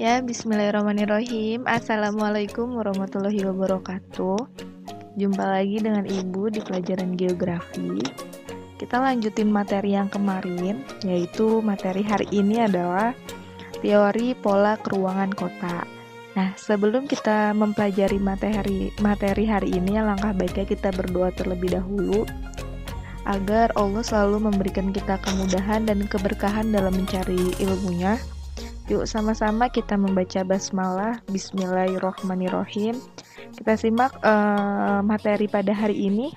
Ya, bismillahirrahmanirrahim. Assalamualaikum warahmatullahi wabarakatuh. Jumpa lagi dengan Ibu di pelajaran geografi. Kita lanjutin materi yang kemarin, yaitu materi hari ini adalah teori pola keruangan kota. Nah, sebelum kita mempelajari materi hari ini, alangkah baiknya kita berdoa terlebih dahulu agar Allah selalu memberikan kita kemudahan dan keberkahan dalam mencari ilmunya. Yuk sama-sama kita membaca basmalah. Bismillahirrohmanirrohim. Kita simak materi pada hari ini.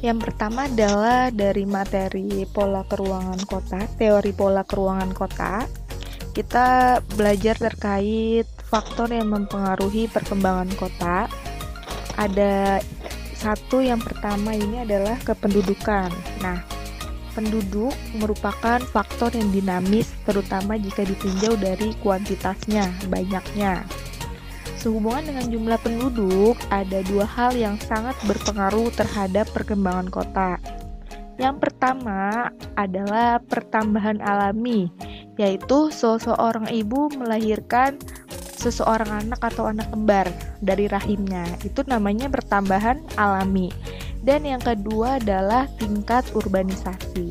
Yang pertama adalah dari materi pola keruangan kota, teori pola keruangan kota. Kita belajar terkait faktor yang mempengaruhi perkembangan kota. Ada satu, yang pertama ini adalah kependudukan. Nah, penduduk merupakan faktor yang dinamis, terutama jika ditinjau dari kuantitasnya, banyaknya. Sehubungan dengan jumlah penduduk, ada dua hal yang sangat berpengaruh terhadap perkembangan kota. Yang pertama adalah pertambahan alami, yaitu seseorang ibu melahirkan seseorang anak atau anak kembar dari rahimnya. Itu namanya pertambahan alami. Dan yang kedua adalah tingkat urbanisasi.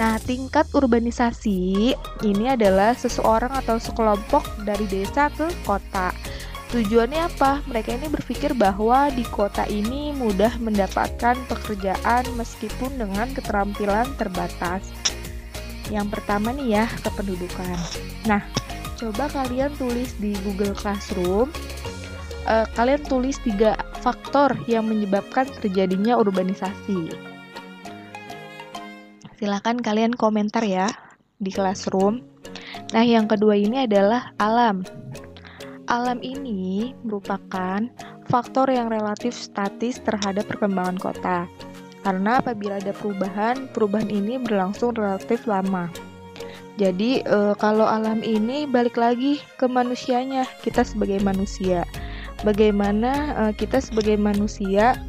Nah, tingkat urbanisasi ini adalah seseorang atau sekelompok dari desa ke kota. Tujuannya apa? Mereka ini berpikir bahwa di kota ini mudah mendapatkan pekerjaan meskipun dengan keterampilan terbatas. Yang pertama nih ya, kependudukan. Nah, coba kalian tulis di Google Classroom. Kalian tulis 3 faktor yang menyebabkan terjadinya urbanisasi. Silakan kalian komentar ya di Classroom. Nah, yang kedua ini adalah alam. Alam ini merupakan faktor yang relatif statis terhadap perkembangan kota. Karena apabila ada perubahan ini berlangsung relatif lama. Jadi kalau alam ini balik lagi ke manusianya, kita sebagai manusia. Bagaimana kita sebagai manusia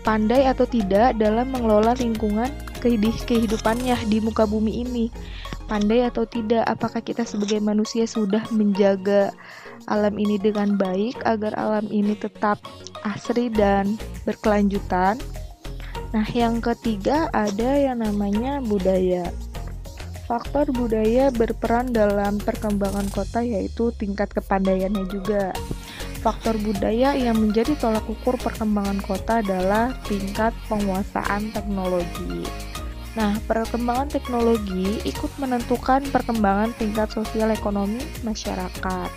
pandai atau tidak dalam mengelola lingkungan kehidupannya di muka bumi ini. Pandai atau tidak, apakah kita sebagai manusia sudah menjaga alam ini dengan baik agar alam ini tetap asri dan berkelanjutan. Nah, yang ketiga ada yang namanya budaya. Faktor budaya berperan dalam perkembangan kota, yaitu tingkat kepandaiannya juga. Faktor budaya yang menjadi tolak ukur perkembangan kota adalah tingkat penguasaan teknologi. Nah, perkembangan teknologi ikut menentukan perkembangan tingkat sosial ekonomi masyarakat.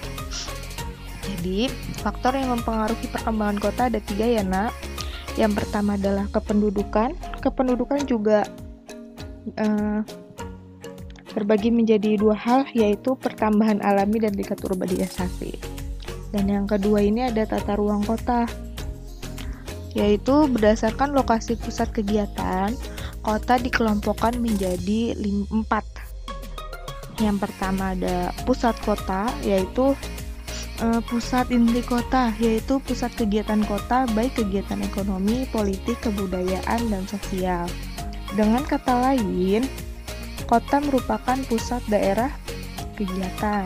Jadi, faktor yang mempengaruhi perkembangan kota ada 3 ya, Nak. Yang pertama adalah kependudukan. Kependudukan juga terbagi menjadi 2 hal, yaitu pertambahan alami dan tingkat urbanisasi. Dan yang kedua ini ada tata ruang kota, yaitu berdasarkan lokasi pusat kegiatan, kota dikelompokkan menjadi 4. Yang pertama ada pusat kota, yaitu pusat inti kota, yaitu pusat kegiatan kota, baik kegiatan ekonomi, politik, kebudayaan, dan sosial. Dengan kata lain, kota merupakan pusat daerah kegiatan.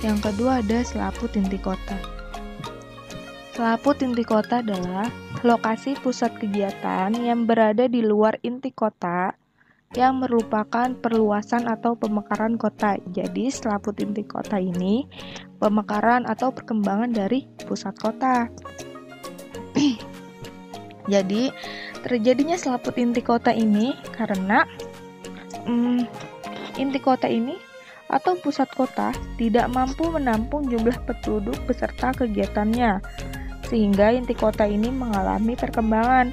Yang kedua ada selaput inti kota. Selaput inti kota adalah lokasi pusat kegiatan yang berada di luar inti kota yang merupakan perluasan atau pemekaran kota. Jadi selaput inti kota ini pemekaran atau perkembangan dari pusat kota. Jadi terjadinya selaput inti kota ini karena inti kota ini atau pusat kota tidak mampu menampung jumlah penduduk beserta kegiatannya, sehingga inti kota ini mengalami perkembangan.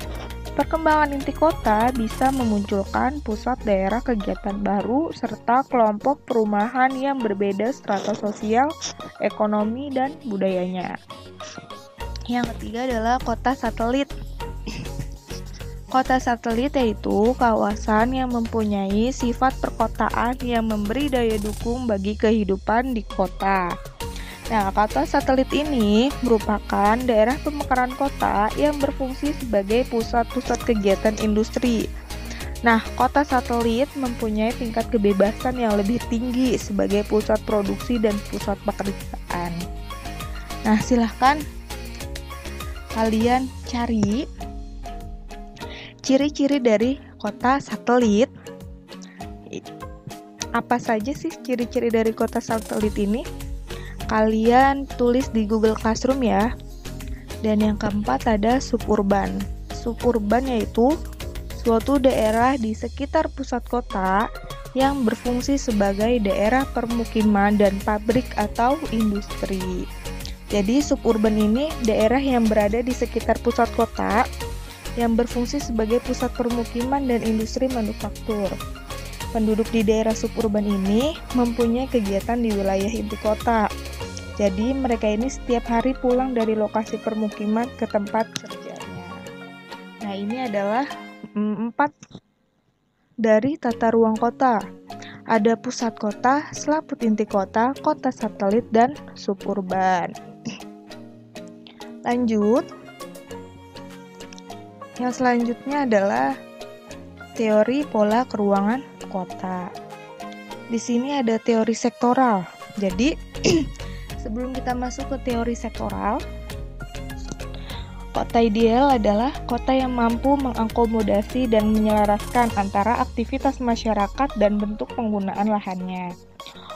Perkembangan inti kota bisa memunculkan pusat daerah kegiatan baru serta kelompok perumahan yang berbeda strata sosial, ekonomi, dan budayanya. Yang ketiga adalah kota satelit. Kota satelit yaitu kawasan yang mempunyai sifat perkotaan yang memberi daya dukung bagi kehidupan di kota. Nah, kota satelit ini merupakan daerah pemekaran kota yang berfungsi sebagai pusat-pusat kegiatan industri. Nah, kota satelit mempunyai tingkat kebebasan yang lebih tinggi sebagai pusat produksi dan pusat pekerjaan. Nah, silahkan kalian cari ciri-ciri dari kota satelit. Apa saja sih ciri-ciri dari kota satelit ini? Kalian tulis di Google Classroom ya. Dan yang keempat ada suburban. Suburban yaitu suatu daerah di sekitar pusat kota yang berfungsi sebagai daerah permukiman dan pabrik atau industri. Jadi suburban ini daerah yang berada di sekitar pusat kota yang berfungsi sebagai pusat permukiman dan industri manufaktur. Penduduk di daerah suburban ini mempunyai kegiatan di wilayah inti kota. Jadi mereka ini setiap hari pulang dari lokasi permukiman ke tempat kerjanya. Nah, ini adalah 4 dari tata ruang kota. Ada pusat kota, selaput inti kota, kota satelit, dan suburban. Lanjut. Yang selanjutnya adalah teori pola keruangan kota. Di sini ada teori sektoral. Jadi, sebelum kita masuk ke teori sektoral, kota ideal adalah kota yang mampu mengakomodasi dan menyelaraskan antara aktivitas masyarakat dan bentuk penggunaan lahannya.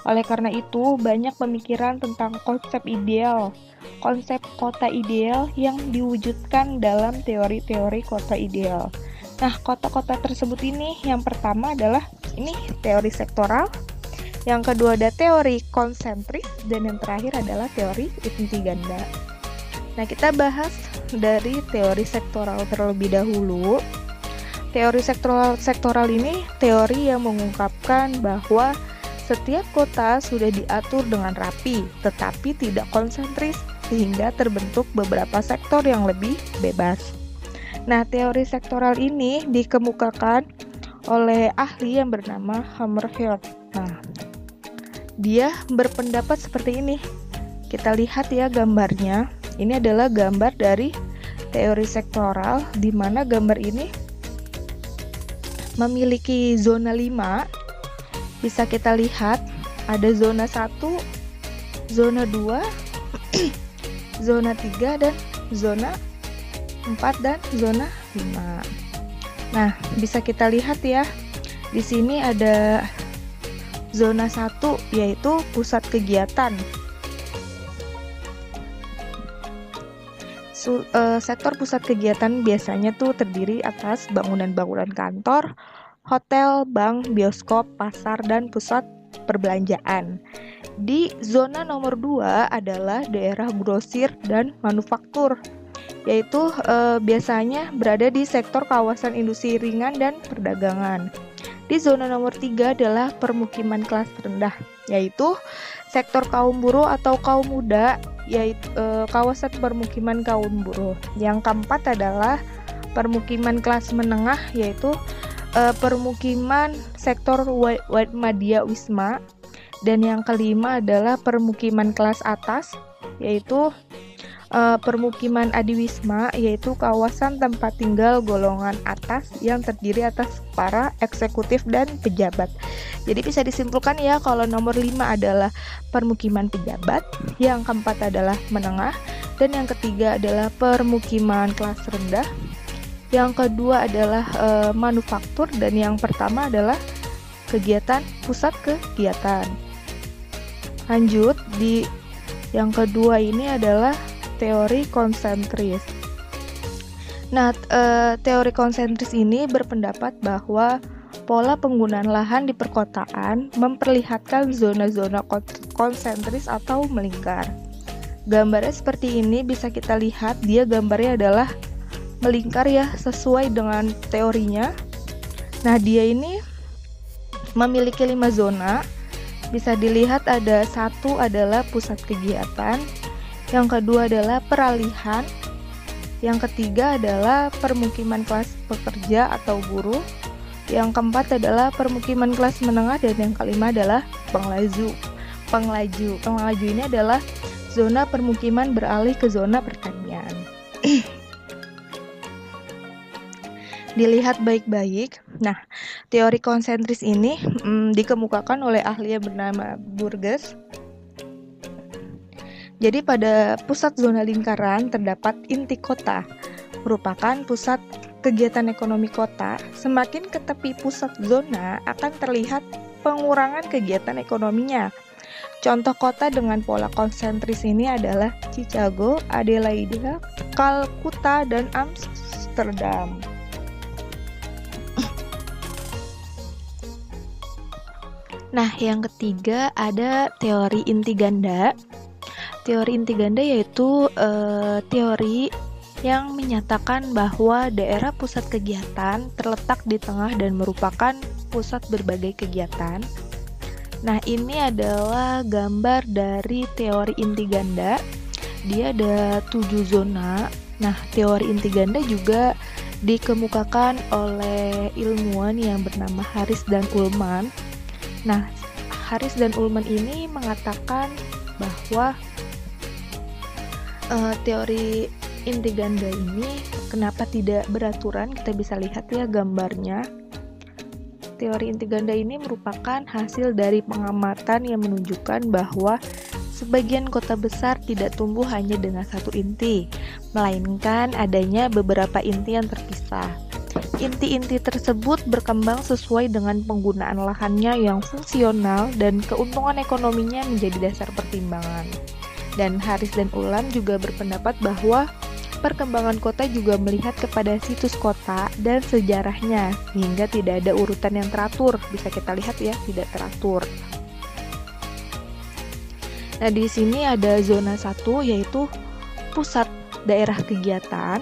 Oleh karena itu, banyak pemikiran tentang konsep ideal, konsep kota ideal yang diwujudkan dalam teori-teori kota ideal. Nah, kota-kota tersebut ini yang pertama adalah ini teori sektoral, yang kedua ada teori konsentris, dan yang terakhir adalah teori inti ganda. Nah, kita bahas dari teori sektoral terlebih dahulu. Teori sektoral ini teori yang mengungkapkan bahwa setiap kota sudah diatur dengan rapi, tetapi tidak konsentris, sehingga terbentuk beberapa sektor yang lebih bebas. Nah, teori sektoral ini dikemukakan oleh ahli yang bernama Hammerhead. Nah, dia berpendapat seperti ini. Kita lihat ya gambarnya. Ini adalah gambar dari teori sektoral, di mana gambar ini memiliki zona 5. Bisa kita lihat ada zona 1, zona 2, zona 3, dan zona 4 dan zona 5. Nah, bisa kita lihat ya. Di sini ada zona 1 yaitu pusat kegiatan. Sektor pusat kegiatan biasanya tuh terdiri atas bangunan-bangunan kantor, hotel, bank, bioskop, pasar, dan pusat perbelanjaan. Di zona nomor 2 adalah daerah grosir dan manufaktur, yaitu biasanya berada di sektor kawasan industri ringan dan perdagangan. Di zona nomor 3 adalah permukiman kelas rendah, yaitu sektor kaum buruh atau kaum muda, yaitu kawasan permukiman kaum buruh. Yang keempat adalah permukiman kelas menengah, yaitu permukiman sektor Wadmadya Wisma. Dan yang kelima adalah permukiman kelas atas, yaitu permukiman Adiwisma, yaitu kawasan tempat tinggal golongan atas yang terdiri atas para eksekutif dan pejabat. Jadi bisa disimpulkan ya, kalau nomor 5 adalah permukiman pejabat, yang keempat adalah menengah, dan yang ketiga adalah permukiman kelas rendah, yang kedua adalah manufaktur, dan yang pertama adalah kegiatan pusat kegiatan. Lanjut, di yang kedua ini adalah teori konsentris. Nah, teori konsentris ini berpendapat bahwa pola penggunaan lahan di perkotaan memperlihatkan zona-zona konsentris atau melingkar. Gambarnya seperti ini, bisa kita lihat dia gambarnya adalah melingkar ya, sesuai dengan teorinya. Nah, dia ini memiliki 5 zona. Bisa dilihat ada 1 adalah pusat kegiatan, yang kedua adalah peralihan, yang ketiga adalah permukiman kelas pekerja atau buruh, yang keempat adalah permukiman kelas menengah, dan yang kelima adalah penglaju. Penglaju ini adalah zona permukiman beralih ke zona pertanian. Dilihat baik-baik, Nah, teori konsentris ini dikemukakan oleh ahli yang bernama Burgess. Jadi pada pusat zona lingkaran terdapat inti kota, merupakan pusat kegiatan ekonomi kota. Semakin ke tepi pusat zona akan terlihat pengurangan kegiatan ekonominya. Contoh kota dengan pola konsentris ini adalah Chicago, Adelaide, Kalkuta, dan Amsterdam. Nah, yang ketiga ada teori inti ganda. Teori inti ganda yaitu teori yang menyatakan bahwa daerah pusat kegiatan terletak di tengah dan merupakan pusat berbagai kegiatan. Nah, ini adalah gambar dari teori inti ganda. Dia ada 7 zona. Nah, teori inti ganda juga dikemukakan oleh ilmuwan yang bernama Harris dan Ullman. Nah, Harris dan Ullman ini mengatakan bahwa teori inti ganda ini kenapa tidak beraturan. Kita bisa lihat ya gambarnya. Teori inti ganda ini merupakan hasil dari pengamatan yang menunjukkan bahwa sebagian kota besar tidak tumbuh hanya dengan satu inti, melainkan adanya beberapa inti yang terpisah. Inti-inti tersebut berkembang sesuai dengan penggunaan lahannya yang fungsional dan keuntungan ekonominya menjadi dasar pertimbangan. Dan Harris dan Ullman juga berpendapat bahwa perkembangan kota juga melihat kepada situs kota dan sejarahnya, sehingga tidak ada urutan yang teratur. Bisa kita lihat ya, tidak teratur. Nah, di sini ada zona 1 yaitu pusat daerah kegiatan.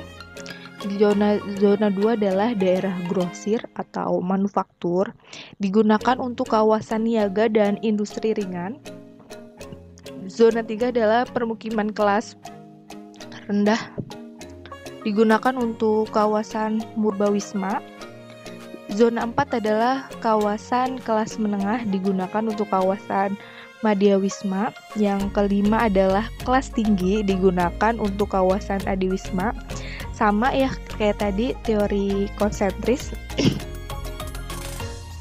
Zona 2 adalah daerah grosir atau manufaktur, digunakan untuk kawasan niaga dan industri ringan. Zona 3 adalah permukiman kelas rendah, digunakan untuk kawasan murbawisma. Zona 4 adalah kawasan kelas menengah, digunakan untuk kawasan madyawisma. Yang kelima adalah kelas tinggi, digunakan untuk kawasan adiwisma. Sama ya kayak tadi teori konsentris.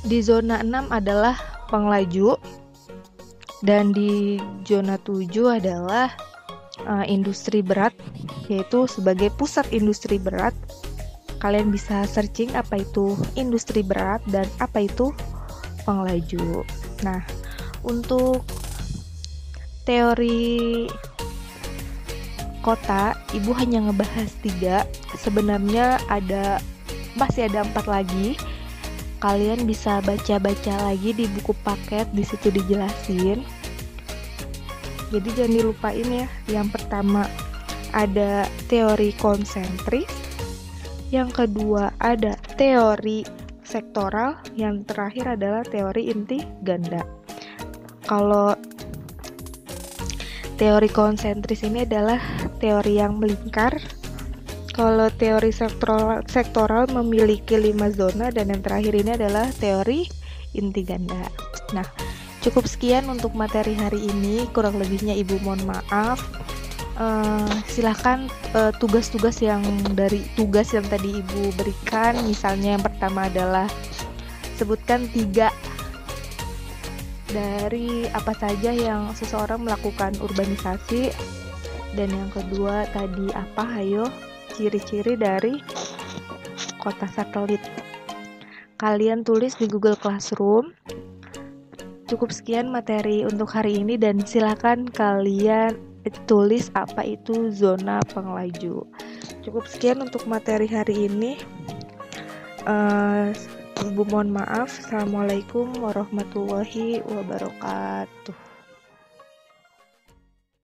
Di zona 6 adalah penglaju, dan di zona 7 adalah industri berat, yaitu sebagai pusat industri berat. Kalian bisa searching apa itu industri berat dan apa itu penglaju. Nah, untuk teori kota, Ibu hanya ngebahas 3. Sebenarnya masih ada 4 lagi. Kalian bisa baca-baca lagi di buku paket, di situ dijelasin. Jadi jangan dilupain ya. Yang pertama ada teori konsentris, yang kedua ada teori sektoral, yang terakhir adalah teori inti ganda. Kalau teori konsentris ini adalah teori yang melingkar. Kalau teori sektoral memiliki 5 zona, dan yang terakhir ini adalah teori inti ganda. Nah, cukup sekian untuk materi hari ini. Kurang lebihnya Ibu mohon maaf. Silahkan tugas-tugas yang tadi Ibu berikan. Misalnya yang pertama adalah sebutkan 3 dari apa saja yang seseorang melakukan urbanisasi. Dan yang kedua tadi apa? Hayo, ciri-ciri dari kota satelit. Kalian tulis di Google Classroom. Cukup sekian materi untuk hari ini, dan silakan kalian tulis apa itu zona penglaju. Cukup sekian untuk materi hari ini. Ibu mohon maaf. Assalamualaikum warahmatullahi wabarakatuh.